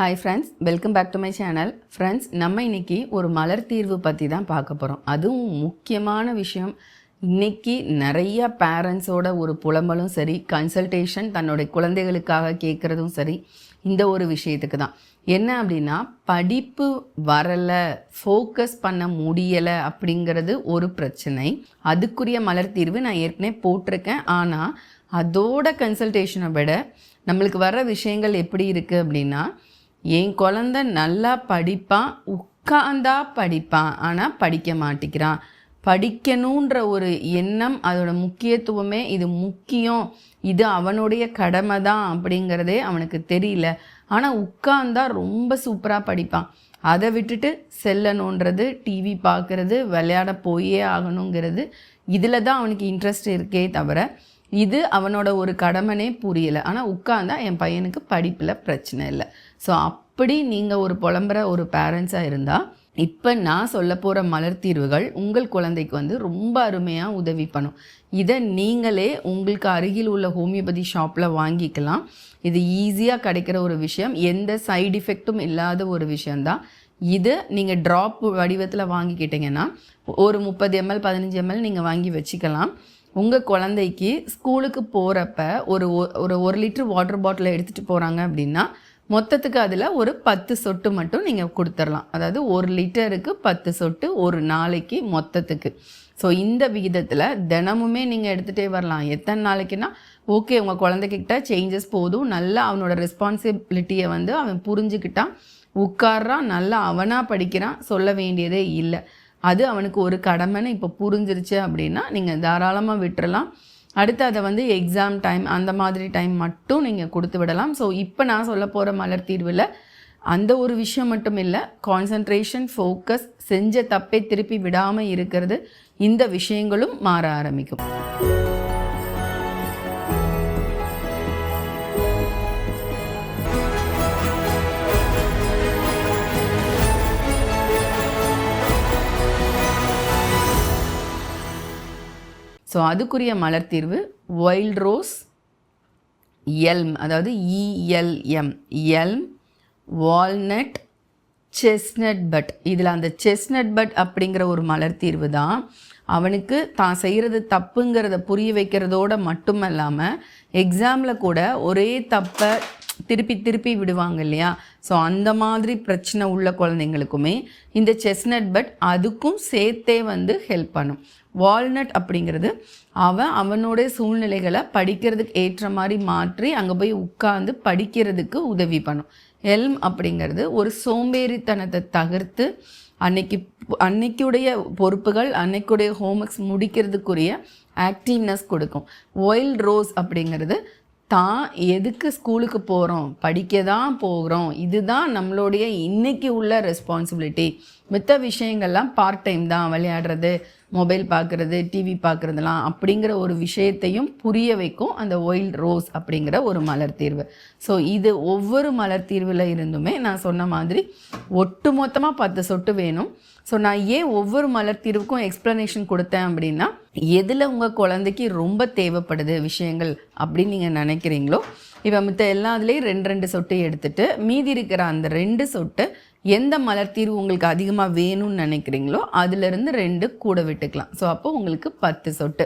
Hi friends, welcome back to my channel. Friends, நம்ம இன்றைக்கி ஒரு மலர் தீர்வு பற்றி தான் பார்க்க போகிறோம். அதுவும் முக்கியமான விஷயம். இன்றைக்கி நிறைய பேரண்ட்ஸோட ஒரு புலம்பலும் சரி, கன்சல்டேஷன் தன்னுடைய குழந்தைகளுக்காக கேட்குறதும் சரி, இந்த ஒரு விஷயத்துக்கு தான். என்ன அப்படின்னா, படிப்பு வரலை, ஃபோக்கஸ் பண்ண முடியலை அப்படிங்கிறது ஒரு பிரச்சனை. அதுக்குரிய மலர் தீர்வு நான் ஏற்கனவே போட்டிருக்கேன். ஆனால் அதோட கன்சல்டேஷனை விட நம்மளுக்கு வர விஷயங்கள் எப்படி இருக்குது அப்படின்னா, என் குழந்த நல்லா படிப்பான், உட்கார்ந்தா படிப்பான், ஆனால் படிக்க மாட்டேங்கிறான். படிக்கணுன்ற ஒரு எண்ணம், அதோட முக்கியத்துவமே இது முக்கியம், இது அவனுடைய கடமை தான் அப்படிங்கிறதே அவனுக்கு தெரியல. ஆனால் உட்கார்ந்தா ரொம்ப சூப்பராக படிப்பான். அதை விட்டுட்டு செல்லணுன்றது, டிவி பார்க்குறது, விளையாட போயே ஆகணுங்கிறது, இதில் தான் அவனுக்கு இன்ட்ரெஸ்ட் இருக்கே தவிர இது அவனோட ஒரு கடமைனே புரியலை. ஆனால் உட்கார்ந்தா என் பையனுக்கு படிப்பில் பிரச்சனை இல்லை. ஸோ அப்படி நீங்கள் ஒரு புலம்புற ஒரு பேரண்ட்ஸாக இருந்தால், இப்போ நான் சொல்ல போகிற மலர் தீர்வுகள் உங்கள் குழந்தைக்கு ரொம்ப அருமையாக உதவி பண்ணும். இதை நீங்களே உங்களுக்கு அருகில் உள்ள ஹோமியோபதி ஷாப்பில் வாங்கிக்கலாம். இது ஈஸியாக கிடைக்கிற ஒரு விஷயம், எந்த சைடு எஃபெக்ட்டும் இல்லாத ஒரு விஷயந்தான். இது நீங்கள் ட்ராப் வடிவத்தில் வாங்கிக்கிட்டிங்கன்னா ஒரு 30 ml 15 ml நீங்கள் வாங்கி வச்சுக்கலாம். உங்கள் குழந்தைக்கு ஸ்கூலுக்கு போகிறப்ப ஒரு 1 லிட்டர் வாட்டர் பாட்டிலை எடுத்துகிட்டு போகிறாங்க அப்படின்னா, மொத்தத்துக்கு அதில் ஒரு 10 சொட்டு மட்டும் நீங்கள் கொடுத்துடலாம். அதாவது 1 லிட்டருக்கு 10 சொட்டு ஒரு நாளைக்கு மொத்தத்துக்கு. ஸோ இந்த விகிதத்தில் தினமுமே நீங்கள் எடுத்துகிட்டே வரலாம். எத்தனை நாளைக்குன்னா ஓகே, உங்கள் குழந்தைகிட்ட சேஞ்சஸ் போதும், நல்லா அவனோட ரெஸ்பான்சிபிலிட்டியை அவன் புரிஞ்சுக்கிட்டான், உட்கார்றான், நல்லா அவனாக படிக்கிறான், சொல்ல வேண்டியதே இல்லை, அது அவனுக்கு ஒரு கடமைன்னு இப்போ புரிஞ்சிருச்சு அப்படின்னா நீங்கள் தாராளமாக விட்டுறலாம். அடுத்து அதை எக்ஸாம் டைம் அந்த மாதிரி டைம் மட்டும் நீங்கள் கொடுத்து விடலாம். ஸோ இப்போ நான் சொல்ல போகிற மலர் தீர்வில் அந்த ஒரு விஷயம் மட்டும் இல்லை, கான்சன்ட்ரேஷன், ஃபோக்கஸ், செஞ்ச தப்பை திருப்பி விடாமல் இருக்கிறது, இந்த விஷயங்களும் மாற ஆரம்பிக்கும். ஸோ அதுக்குரிய மலர் தீர்வு வைல்ட் ரோஸ், எல்ம், அதாவது ELM, Elm, walnut, chestnut but. இதில் அந்த செஸ்னட் பட் அப்படிங்கிற ஒரு மலர் தீர்வு தான் அவனுக்கு தான் செய்கிறது தப்புங்கிறத புரிய வைக்கிறதோடு மட்டுமல்லாமல், எக்ஸாமில் கூட ஒரே தப்பை திருப்பி விடுவாங்க இல்லையா? ஸோ அந்த மாதிரி பிரச்சனை உள்ள குழந்தைங்களுக்குமே இந்த செஸ்னட் பட் அதுக்கும் சேர்த்தே ஹெல்ப் பண்ணும். வால்நட் அப்படிங்கிறது அவனோட சூழ்நிலைகளை படிக்கிறதுக்கு ஏற்ற மாதிரி மாற்றி அங்கே போய் உட்கார்ந்து படிக்கிறதுக்கு உதவி பண்ணும். எல்ம் அப்படிங்கிறது ஒரு சோம்பேறித்தனத்தை தவிர்த்து அன்னைக்குடைய பொறுப்புகள், அன்னைக்குடைய ஹோம்ஒர்க்ஸ் முடிக்கிறதுக்குரிய ஆக்டிவ்னஸ் கொடுக்கும். வைல்ட் ரோஸ் அப்படிங்கிறது தான் எதுக்கு ஸ்கூலுக்கு போகிறோம், படிக்க தான் போகிறோம், இதுதான் நம்மளுடைய இன்றைக்கி உள்ள ரெஸ்பான்சிபிலிட்டி, மித்த விஷயங்கள்லாம் பார்ட் டைம் தான், விளையாடுறது, மொபைல் பார்க்குறது, டிவி பார்க்குறதுலாம் அப்படிங்கிற ஒரு விஷயத்தையும் புரிய வைக்கும் அந்த வைல்ட் ரோஸ் அப்படிங்கிற ஒரு மலர் தீர்வு. ஸோ இது ஒவ்வொரு மலர் தீர்வில் இருந்துமே நான் சொன்ன மாதிரி ஒட்டு மொத்தமாக 10 சொட்டு வேணும். ஸோ நான் ஏன் ஒவ்வொரு மலர் தீர்வுக்கும் எக்ஸ்ப்ளனேஷன் கொடுத்தேன் அப்படின்னா, எதில் உங்கள் குழந்தைக்கு ரொம்ப தேவைப்படுது விஷயங்கள் அப்படின்னு நீங்கள் நினைக்கிறீங்களோ, இப்போ மித்த எல்லாத்துலேயும் 2 சொட்டு எடுத்துகிட்டு மீதி இருக்கிற அந்த 2 சொட்டு எந்த மலர் தீர்வு உங்களுக்கு அதிகமாக வேணும்னு நினைக்கிறீங்களோ அதிலிருந்து 2 கூட விட்டுக்கலாம். ஸோ அப்போ உங்களுக்கு 10 சொட்டு,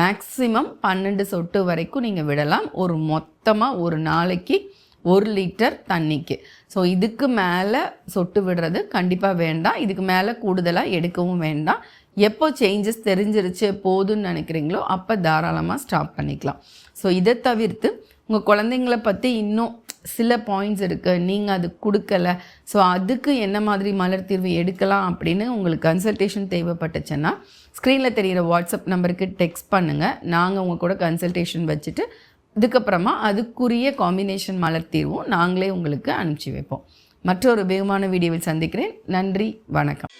மேக்ஸிமம் 12 சொட்டு வரைக்கும் நீங்கள் விடலாம். மொத்தமாக ஒரு நாளைக்கு 1 லிட்டர் தண்ணிக்கு. ஸோ இதுக்கு மேலே சொட்டு விடுறது கண்டிப்பாக வேண்டாம். இதுக்கு மேலே கூடுதலாக எடுக்கவும் வேண்டாம். எப்போ சேஞ்சஸ் தெரிஞ்சிருச்சு போதுன்னு நினைக்கிறீங்களோ அப்போ தாராளமாக ஸ்டாப் பண்ணிக்கலாம். ஸோ இதை தவிர்த்து உங்கள் குழந்தைங்களை பற்றி இன்னும் சில பாயிண்ட்ஸ் இருக்குது, நீங்கள் அது கொடுக்கல, ஸோ அதுக்கு என்ன மாதிரி மலர் தீர்வு எடுக்கலாம் அப்படின்னு உங்களுக்கு கன்சல்டேஷன் தேவைப்பட்டுச்சுன்னா ஸ்க்ரீனில் தெரிகிற வாட்ஸ்அப் நம்பருக்கு டெக்ஸ்ட் பண்ணுங்கள். நாங்கள் உங்கள் கூட கன்சல்டேஷன் வச்சுட்டு இதுக்கப்புறமா அதுக்குரிய காம்பினேஷன் மலர் தீர்வும் நாங்களே உங்களுக்கு அனுப்பிச்சி வைப்போம். மற்றொரு உபயோகமான வீடியோவில் சந்திக்கிறேன். நன்றி, வணக்கம்.